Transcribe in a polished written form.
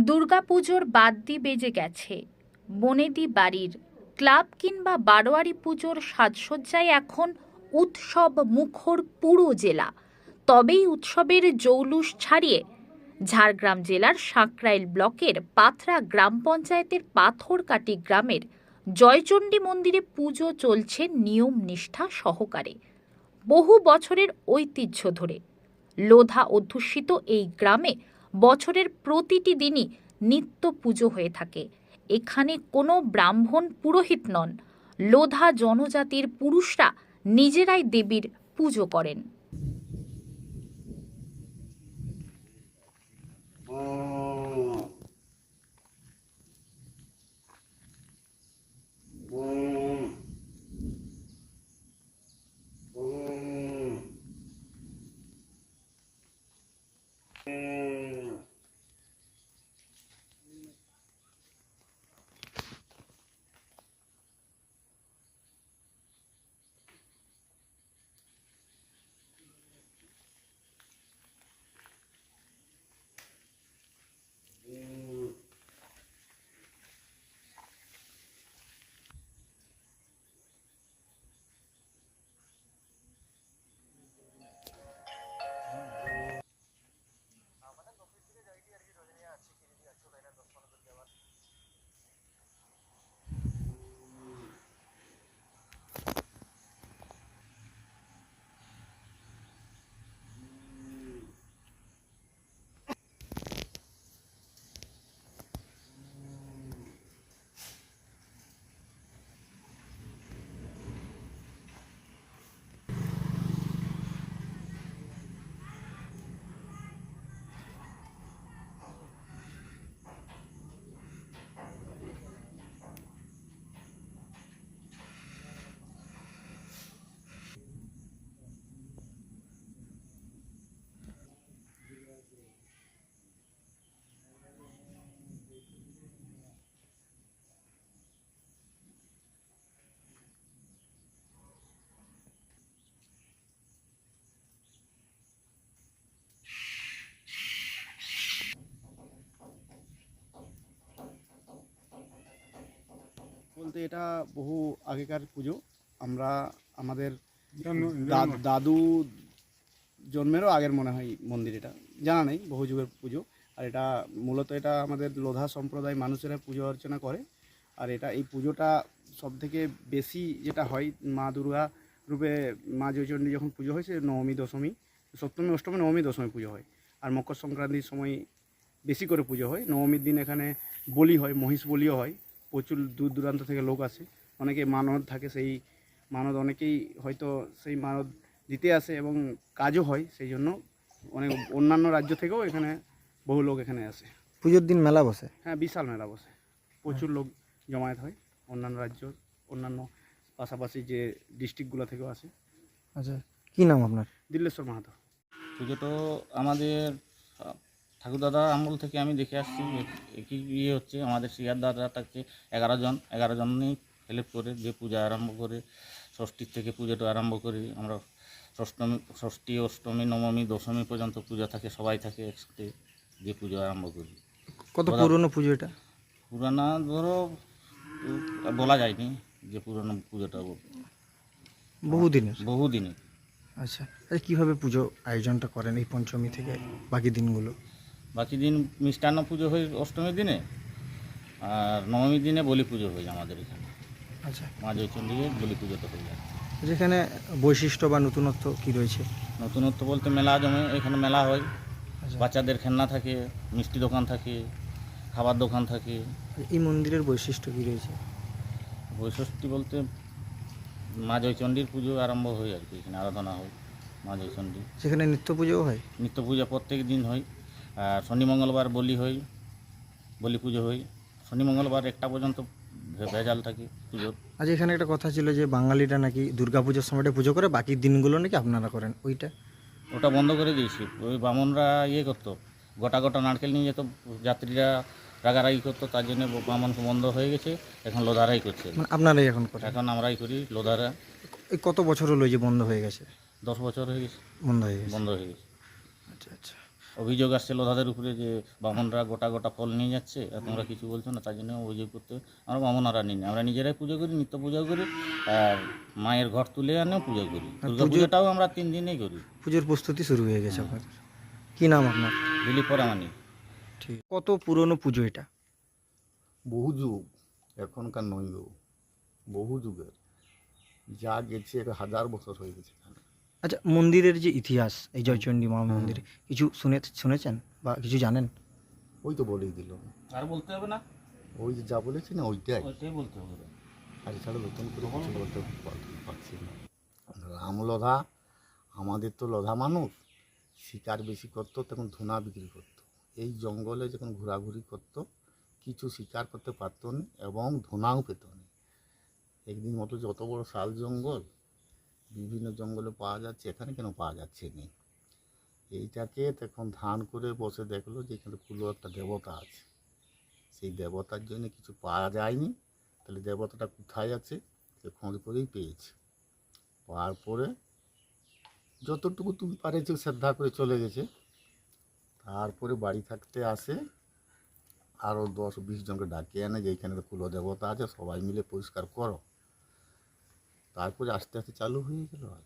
দুর্গাপুজোর বাদ্যি বেজে গেছে। বনেদি বাড়ির ক্লাব কিংবা বারোয়ারি পুজোর সাজসজ্জায় এখন উৎসব মুখর পুরো জেলা। তবেই উৎসবের জৌলুস ছাড়িয়ে ঝাড়গ্রাম জেলার সাঁকরাইল ব্লকের পাথরা গ্রাম পঞ্চায়েতের পাথরকাটি গ্রামের জয়চণ্ডী মন্দিরে পুজো চলছে নিয়ম নিষ্ঠা সহকারে। বহু বছরের ঐতিহ্য ধরে লোধা অধ্যুষিত এই গ্রামে বছরের প্রতিটি দিনই নিত্য পুজো হয়ে থাকে। এখানে কোনো ব্রাহ্মণ পুরোহিত নন, লোধা জনজাতির পুরুষরা নিজেরাই দেবীর পুজো করেন। বলতে এটা বহু আগেকার পুজো। আমরা আমাদের দাদু জন্মেরও আগের মনে হয় মন্দির, এটা জানা নেই, বহু যুগের পুজো। আর এটা মূলত এটা আমাদের লোধা সম্প্রদায় মানুষেরা পুজো অর্চনা করে। আর এই পুজোটা সবথেকে বেশি যেটা হয়, মা দুর্গা রূপে মা জয়চণ্ডী যখন পুজো হয় সে নবমী দশমী, সপ্তমী অষ্টমী নবমী দশমী পুজো হয়। আর মকর সংক্রান্তির সময় বেশি করে পুজো হয়। নবমীর দিন এখানে বলি হয়, মহিষ বলিও হয়। প্রচুর দূর দূরান্ত থেকে লোক আসে, অনেকে মানত থাকে, সেই মানত অনেকেই হয়তো সেই মানত দিতে আসে এবং কাজও হয়। সেই জন্য অনেক অন্যান্য রাজ্য থেকেও এখানে বহু লোক এখানে আসে। পুজোর দিন মেলা বসে? হ্যাঁ, বিশাল মেলা বসে, প্রচুর লোক জমায়েত হয়। অন্যান্য রাজ্য, অন্যান্য পাশাপাশি যে ডিস্ট্রিক্টগুলো থেকেও আসে। আচ্ছা, কী নাম আপনার? দিল্লেশ্বর মাহাতো। পুজোটা আমাদের ঠাকুরদাদা আমল থেকে আমি দেখে আসছি। একই ইয়ে হচ্ছে, আমাদের সিয়ার দাদা থাকছে 11 জনই হেল্প করে যে পূজা আরম্ভ করে। ষষ্ঠীর থেকে পুজোটা আরম্ভ করি আমরা। ষষ্ঠী অষ্টমী নবমী দশমী পর্যন্ত পূজা থাকে, সবাই থাকে একসাথে যে পুজো আরম্ভ করি। কত পুরনো পুজো এটা? পুরানা ধরো বলা যায়নি যে পুরনো পুজোটা বহুদিনের। আচ্ছা, কীভাবে পুজো আয়োজনটা করেন এই পঞ্চমী থেকে বাকি দিনগুলো? বাকি দিন মিষ্টান্ন পুজো হয় অষ্টমীর দিনে, আর নবমীর দিনে বলি পুজো হয় আমাদের এখানে। আচ্ছা, মা জয়চণ্ডীর বলি পুজোটা হয়ে যায়। যেখানে বৈশিষ্ট্য বা নতুনত্ব কী রয়েছে? নতুনত্ব বলতে মেলা জমে, এখানে মেলা হয়। আচ্ছা, বাচ্চাদের খেলনা থাকে, মিষ্টি দোকান থাকে, খাবার দোকান থাকে। এই মন্দিরের বৈশিষ্ট্য কী রয়েছে? বৈশিষ্ট্য বলতে মা জয়চণ্ডীর পুজো আরম্ভ হয় আর কি, এখানে আরাধনা হয় মা জয়চণ্ডী। সেখানে নিত্য পুজোও হয়? নিত্য পূজা প্রত্যেক দিন হয়। আর শনি মঙ্গলবার বলি হয়, বলি পুজো হয়। শনি মঙ্গলবার 1টা পর্যন্ত ভেজাল থাকে পুজোর। আজ এখানে একটা কথা ছিল যে বাঙালিরা নাকি দুর্গাপুজোর সময়টা পুজো করে, বাকি দিনগুলো নাকি আপনারা করেন, ওটা বন্ধ করে দিয়েছি। ওই বামনরা ইয়ে করতো, গোটা গোটা নারকেল নিয়ে যেত, যাত্রীরা রাগারাগি করতো, তার জন্য বামনকে বন্ধ হয়ে গেছে। এখন লোধারাই করছে। মানে আপনারাই এখন করেন? এখন আমরাই করি, লোধারা। এই কত বছর হলো যে বন্ধ হয়ে গেছে? 10 বছর হয়ে গেছে বন্ধ হয়ে গেছে। বন্ধ হয়ে গেছে। আচ্ছা আচ্ছা, অভিযোগ আসছে লোধাদের উপরে যে বামনরা গোটা গোটা ফল নিয়ে যাচ্ছে আর তোমরা কিছু বলছো না, তার জন্য অভিযোগ করতে আমরা বামনরা নিই না, আমরা নিজেরাই পুজো করি, নিত্য পুজো করি আর মায়ের ঘর তুলে আনেও পুজো করি। দুর্গা পুজোটাও আমরা 3 দিনেই করি। পুজোর প্রস্তুতি শুরু হয়ে গেছে আপনাদের। কি নাম আপনার? দিলীপ পরামানি। ঠিক। কত পুরনো পুজো এটা? বহু যুগ, এখনকার নয় গো, বহু যুগের, যা গেছে 1000 বছর হয়ে গেছে এখানে। আচ্ছা, মন্দিরের যে ইতিহাস, এই জয়চণ্ডী মা মন্দিরে কিছু শুনেছেন বা কিছু জানেন? ওই তো বলেই দিল, আর বলতে হবে না, ওই যে যা বলেছি না ওইটাই, ওইটাই বলতে হবে। আর এছাড়া নতুন করে কিছু বলতে পারছি না। রাম লধা, আমাদের তো লধা মানুষ, শিকার বেশি করতো, তখন ধুনা বিক্রি করতো। এই জঙ্গলে যখন ঘোরাঘুরি করতো কিছু শিকার করতে পারতো না এবং ধুনাও পেত না। একদিন মতো যত বড় শাল জঙ্গল, বিভিন্ন জঙ্গলে পাওয়া যাচ্ছে, এখানে কেন পাওয়া যাচ্ছে না। এইটাকে তখন ধান করে বসে দেখলো যে এখানে পুরো একটা দেবতা আছে, সেই দেবতার জন্য কিছু পাওয়া যায়নি, তাহলে দেবতাটা কোথায় আছে সে খোঁজ করেই পেয়েছে। পাওয়ার পরে যতটুকু তুমি পারেছো শ্রদ্ধা করে চলে গেছে। তারপরে বাড়ি থাকতে আসে আরও 10-20 জনকে ডাকে আনে যে এইখানে কুল দেবতা আছে, সবাই মিলে পরিষ্কার করো। তারপরে আস্তে আস্তে চালু হয়ে গেল আর